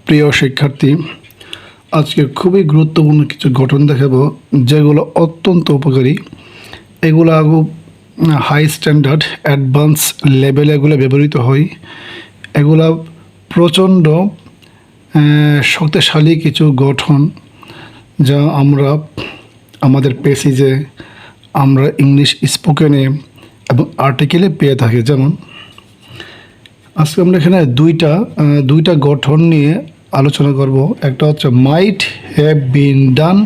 প্রিয় শিক্ষার্থী, আজকে খুবই গুরুত্বপূর্ণ কিছু গঠন দেখাবো যেগুলো অত্যন্ত উপকারী। এগুলো হাই স্ট্যান্ডার্ড অ্যাডভান্স লেভেলে এগুলো ব্যবহৃত হয়। এগুলা প্রচণ্ড শক্তিশালী কিছু গঠন, যা আমরা আমাদের প্যাসেজে, আমরা ইংলিশ স্পোকেনে এবং আর্টিকেলে পেয়ে থাকি। যেমন আজকে আমরা এখানে দুইটা গঠন নিয়ে আলোচনা করব। একটা হচ্ছে মাইট হ্যাভ বিন ডান,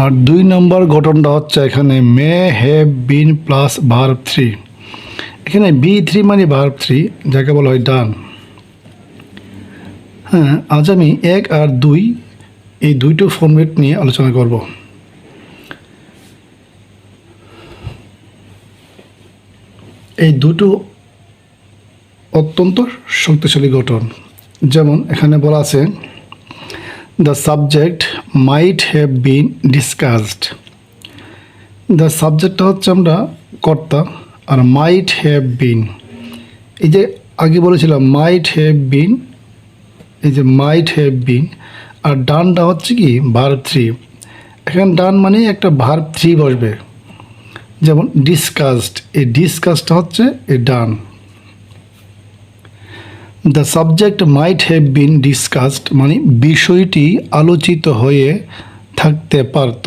আর 2 নম্বর গঠনটা হচ্ছে এখানে মে হ্যাভ বিন প্লাস ভার্ব 3। এখানে B3 মানে ভার্ব 3, যাকে বলা হয় ডান। হ্যাঁ, আজ আমি 1 আর 2 এই দুইটো ফর্মেট নিয়ে আলোচনা করব। এই দুটো অত্যন্ত শক্তিশালী গঠন। যেমন এখানে বলা আছে the subject might have been discussed. The সাবজেক্টটা হচ্ছে আমরা কর্তা, আর মাইট হ্যাভ বিন, এই যে আগে বলেছিলাম মাইট হ্যাভ বিন, এই যে মাইট হ্যাভ বিন, আর ডানটা হচ্ছে কি ভার্ব 3। এখানে ডান মানে একটা ভার্ব 3 বসবে। যেমন ডিসকাসড, এই ডিসকাসডটা হচ্ছে এই ডান। The subject might have been discussed মানে বিষয়টি আলোচিত হয়ে থাকতে পারত।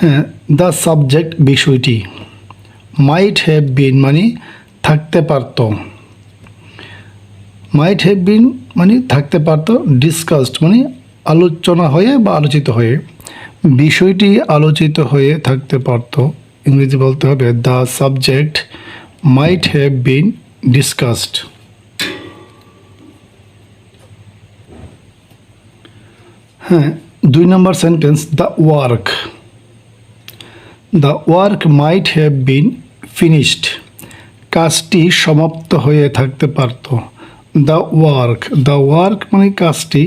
হ্যাঁ, দ্য সাবজেক্ট বিষয়টি, মাইট হ্যাভ বিন মানে থাকতে পারত, মাইট হ্যাভ বিন মানে থাকতে পারত, ডিসকাসড মানে আলোচনা হয়ে বা আলোচিত হয়ে, বিষয়টি আলোচিত হয়ে থাকতে পারত। ইংরেজি বলতে হবে the subject might have been discussed. হ্যাঁ, 2 নম্বর sentence the work might have been finished, কাজটি সমাপ্ত হয়ে থাকতে পারত। দ্য ওয়ার্ক মানে কাজটি,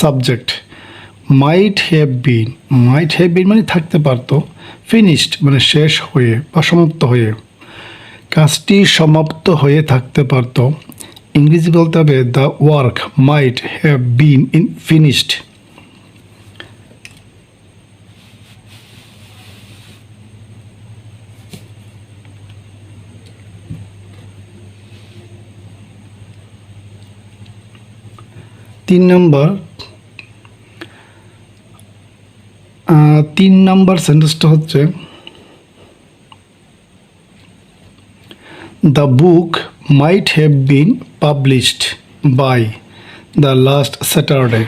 সাবজেক্ট, মাইট হ্যাভ বিন মানে থাকতে পারত, ফিনিশড মানে শেষ হয়ে বা সমাপ্ত হয়ে, কাজটি সমাপ্ত হয়ে থাকতে পারত। ইংরেজি বলতে হবে the work might have been finished. তিন নম্বর সেন্টেন্সটা হচ্ছে the book might have been published by the last Saturday.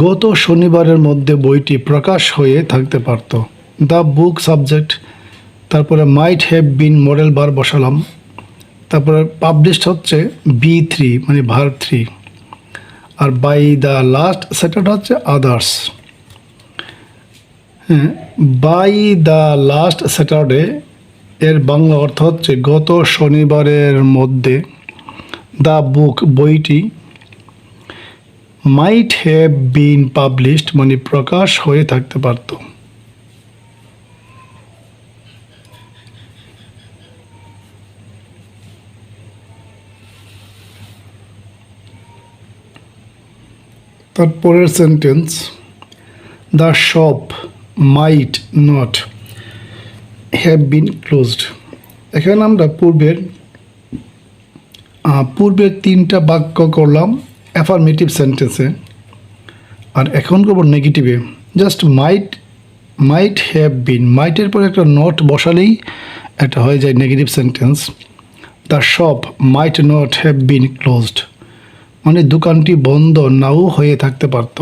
গত শনিবারের মধ্যে বইটি প্রকাশ হয়ে থাকতে পারত। দ্য বুক সাবজেক্ট, তারপরে might have been model verb বসালাম, তারপরে পাবলিশড হচ্ছে B3 মানে ভার্ব 3, আর বাই দ্য লাস্ট স্যাটারডে হচ্ছে আদার্স। হ্যাঁ, বাই দ্য লাস্ট স্যাটারডে এর বাংলা অর্থ হচ্ছে গত শনিবারের মধ্যে। দ্য বুক বইটি, মাইট হ্যাভ বিন পাবলিশড মানে প্রকাশ হয়ে থাকতে পারত। তারপরের sentence the shop might not have been closed. এখানে আমরা পূর্বের 3টা বাক্য করলাম অ্যাফার্মেটিভ সেন্টেন্সে, আর এখন করব নেগেটিভে। জাস্ট মাইট হ্যাভ বিন, মাইটের পরে একটা নট বসালেই এটা হয়ে যায় negative sentence. The shop might not have been closed মানে দোকানটি বন্ধ নাও হয়ে থাকতে পারত।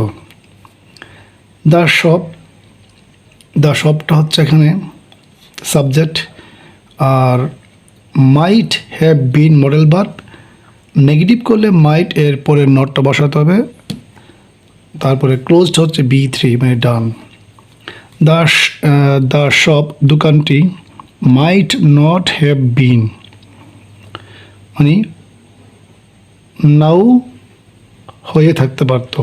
দ্য শপটা হচ্ছে এখানে সাবজেক্ট, আর might have been model verb. Negative করলে মাইট এর পরে নটটা বসাতে হবে, তারপরে ক্লোজড হচ্ছে B3 মানে ডান। দ্য শপ দোকানটি, মাইট নট হ্যাভ বিন মানে নাও হয়ে থাকতে পারত।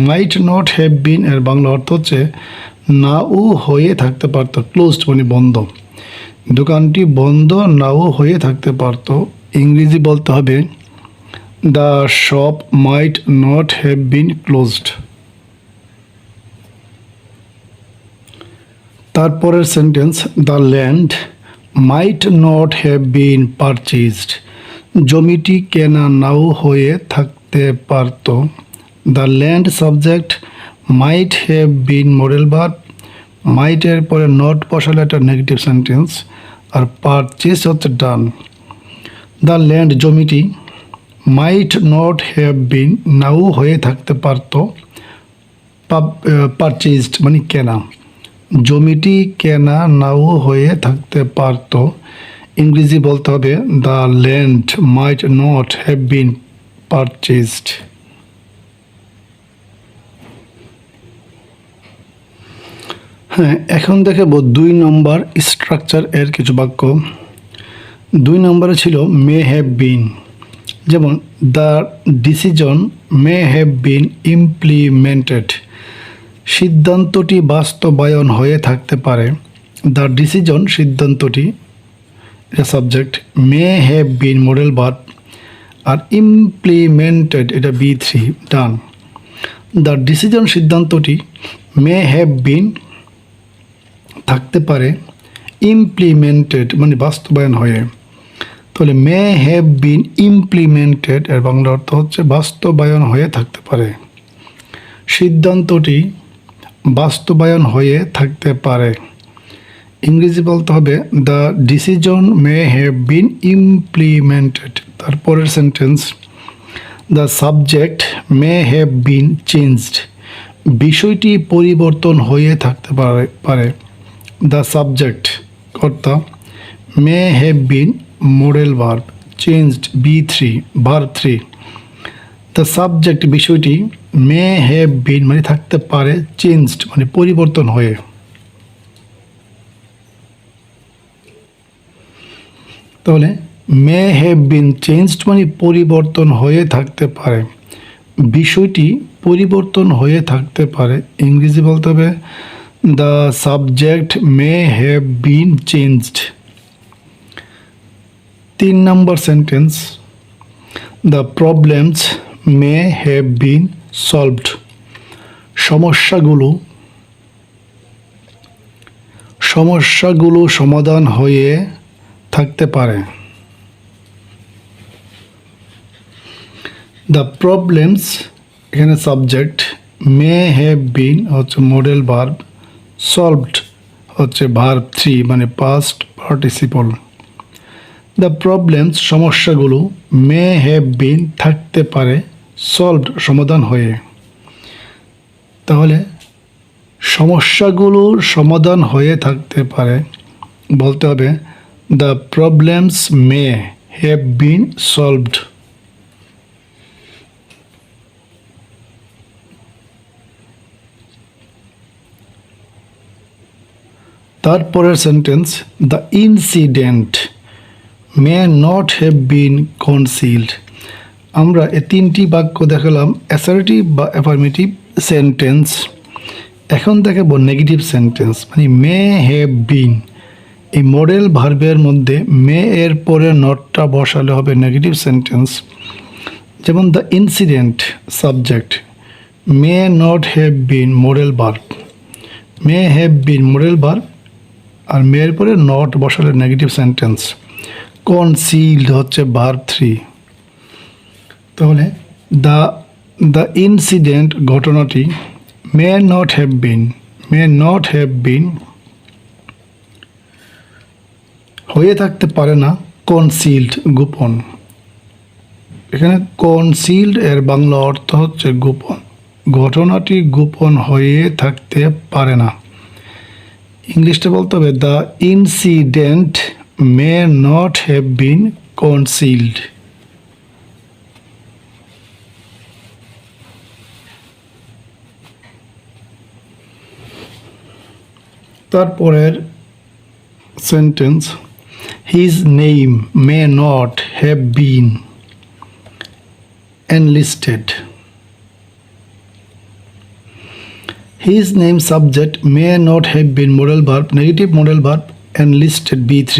মাইট নট হ্যাভ বিন এর বাংলা অর্থ হচ্ছে নাও হয়ে থাকতে পারত, ক্লোজড মানে বন্ধ। দোকানটি বন্ধ নাও হয়ে থাকতে পারত। ইংরেজি বলতে হবে the shop might not have been closed. তারপরের sentence, the land might not have been purchased. জমিটি কেনা নাও হয়ে থাকতে পারত। The land subject, might have been model verb, মাইটের পরে নট বসালে একটা নেগেটিভ সেন্টেন্স, আর পারচেজ হচ্ছে ডান। দ্য ল্যান্ড জমিটি, মাইট নট হ্যাভ বিন নাও হয়ে থাকতে পারত, পারচেজড মানে কেনা। জমিটি কেনা নাও হয়ে থাকতে পারত, ইংরেজি বলতে হবে the land might not have been purchased. হ্যাঁ, এখন দেখাবো 2 নম্বর স্ট্রাকচার এর কিছু বাক্য। 2 নম্বরে ছিল মে হ্যাভ বিন, যেমন the decision may have been implemented. সিদ্ধান্তটি বাস্তবায়ন হয়ে থাকতে পারে। দ্য ডিসিশন সিদ্ধান্তটি, এটা subject, may have been model verb, আর ইমপ্লিমেন্টেড এটা B3 ডান। দ্য ডিসিশন সিদ্ধান্তটি মে হ্যাভ বিন থাকতে পারে, ইমপ্লিমেন্টেড মানে বাস্তবায়ন হয়ে। তাহলে মে হ্যাভ বিন ইমপ্লিমেন্টেড এর বাংলা অর্থ হচ্ছে বাস্তবায়ন হয়ে থাকতে পারে। সিদ্ধান্তটি বাস্তবায়ন হয়ে থাকতে পারে, ইংরেজি বলতে হবে the decision may have been implemented. তারপরের sentence, the subject may have been changed. বিষয়টি পরিবর্তন হয়ে থাকতে পারে। দ্য সাবজেক্ট কর্তা, may have been model verb, changed B3 verb 3। The subject বিষয়টি, মে হ্যাভ বিন মানে থাকতে পারে, চেঞ্জড মানে পরিবর্তন হয়ে। তাহলে মে হ্যাভ বিন চেঞ্জড মানে পরিবর্তন হয়ে থাকতে পারে, বিষয়টি পরিবর্তন হয়ে থাকতে পারে, ইংরেজি বলতে হবে the subject may have been changed. 3 number sentence, the problems may have been solved. সমস্যাগুলো সমাধান হয়ে থাকতে পারে। দ্য প্রবলেমস এখানে সাবজেক্ট, মে হ্যাভ বিন হচ্ছে মডেল ভার্ব, সলভড হচ্ছে ভার্ব 3 মানে পাস্ট পার্টিসিপল। দ্য প্রবলেমস সমস্যাগুলো, মে হ্যাভ বিন থাকতে পারে, সলভড সমাধান হয়ে। তাহলে সমস্যাগুলোর সমাধান হয়ে থাকতে পারে বলতে হবে the problems may have been solved. তারপরের sentence, the incident may not have been concealed. আমরা এই 3টি বাক্য দেখালাম অ্যাসার্টিভ বা অ্যাফার্মেটিভ সেন্টেন্স। এখন দেখাবো নেগেটিভ সেন্টেন্স, মানে মে হ্যাভ বিন। এই মডেল ভার্বের মধ্যে মে এর পরে নটটা বসালে হবে নেগেটিভ সেন্টেন্স। যেমন the incident subject, may not have been model verb, may have been model verb, আর মে এর পরে নট বসালে নেগেটিভ সেন্টেন্স। কনসিলড হচ্ছে ভার্ব 3। তাহলে দ্য ইনসিডেন্ট ঘটনাটি, মে নট হ্যাভ বিন হয়ে থাকতে পারে না, কনসিলড গোপন। এখানে কনসিলড এর বাংলা অর্থ হচ্ছে গোপন। ঘটনাটি গোপন হয়ে থাকতে পারে না, ইংলিশটা বলতে হবে the incident may not have been concealed. তারপরের sentence, his name may not have been enlisted. His name subject may not have been modal verb, negative modal verb, enlisted B3.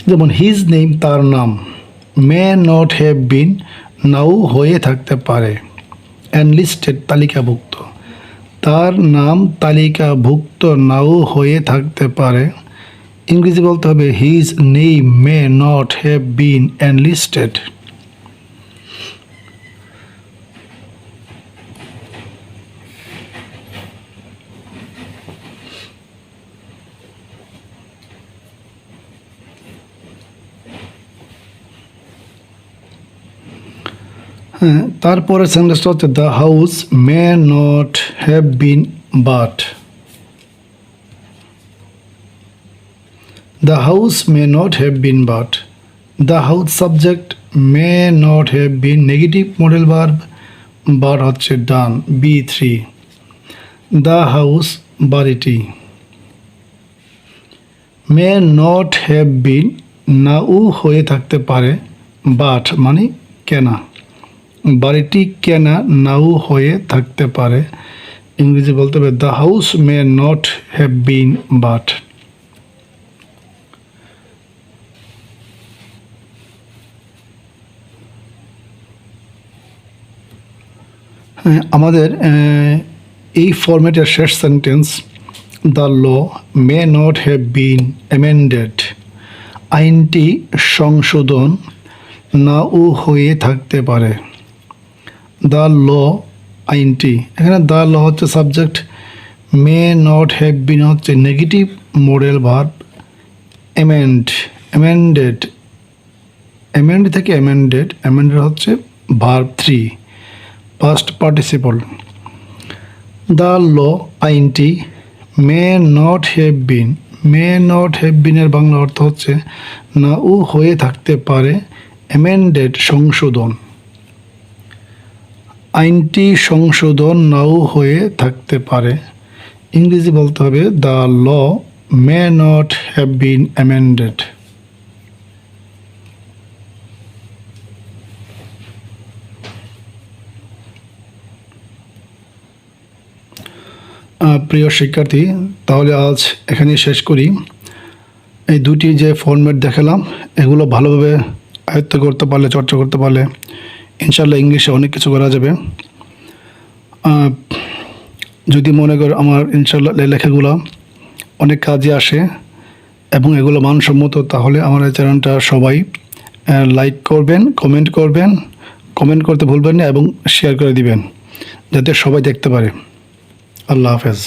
যেমন হিজ নেম তার নাম, মে not have বিন নাও হয়ে থাকতে পারে, enlisted তালিকাভুক্ত, তার নাম তালিকাভুক্ত নাও হয়ে থাকতে পারে। ইংরেজি বলতে হবে his name may not have been enlisted. হ্যাঁ, তারপরে সেন্টেন্সটা হচ্ছে the house may not have been but, the house may not have been but, the house subject, may not have bin negative model verb, but হচ্ছে ডান B3, the house বাড়িটি, মে not have বিন নাও হয়ে থাকতে পারে, but মানে কেনা, বাড়িটি কেনা নাও হয়ে থাকতে পারে। ইংরেজি বলতে হবে the house may not have been but. আমাদের এই ফরম্যাটের শেষ sentence, the law may not have been amended, আইনটি সংশোধন নাও হয়ে থাকতে পারে। দ্য ল আইনটি, এখানে দ্য ল হচ্ছে subject, may not have been হচ্ছে নেগেটিভ মডেল ভার্ব, অ্যামেন্ডেড থেকে অ্যামেন্ডেড হচ্ছে verb 3 past participle. The law আইনটি মে নট হ্যাভ বিনের বাংলা অর্থ হচ্ছে নাও হয়ে থাকতে পারে, অ্যামেন্ডেড সংশোধন, আইনটি সংশোধন নাও হয়ে থাকতে পারে। ইংরেজি বলতে হবে the law may not have been amended. প্রিয় শিক্ষার্থী, তাহলে আজ এখানেই শেষ করি। এই দুটি যে ফরম্যাট দেখালাম এগুলো ভালোভাবে আয়ত্ত করতে পারলে, চর্চা করতে পারলে ইনশাল্লাহ ইংলিশে অনেক কিছু করা যাবে। যদি মনে করো আমার ইনশাল্লাহ লেখাগুলো অনেক কাজে আসে এবং এগুলো মানসম্মত, তাহলে আমার এই চ্যানেলটা সবাই লাইক করবেন, কমেন্ট করতে ভুলবেন না এবং শেয়ার করে দিবেন যাতে সবাই দেখতে পারে। আল্লাহ হাফেজ।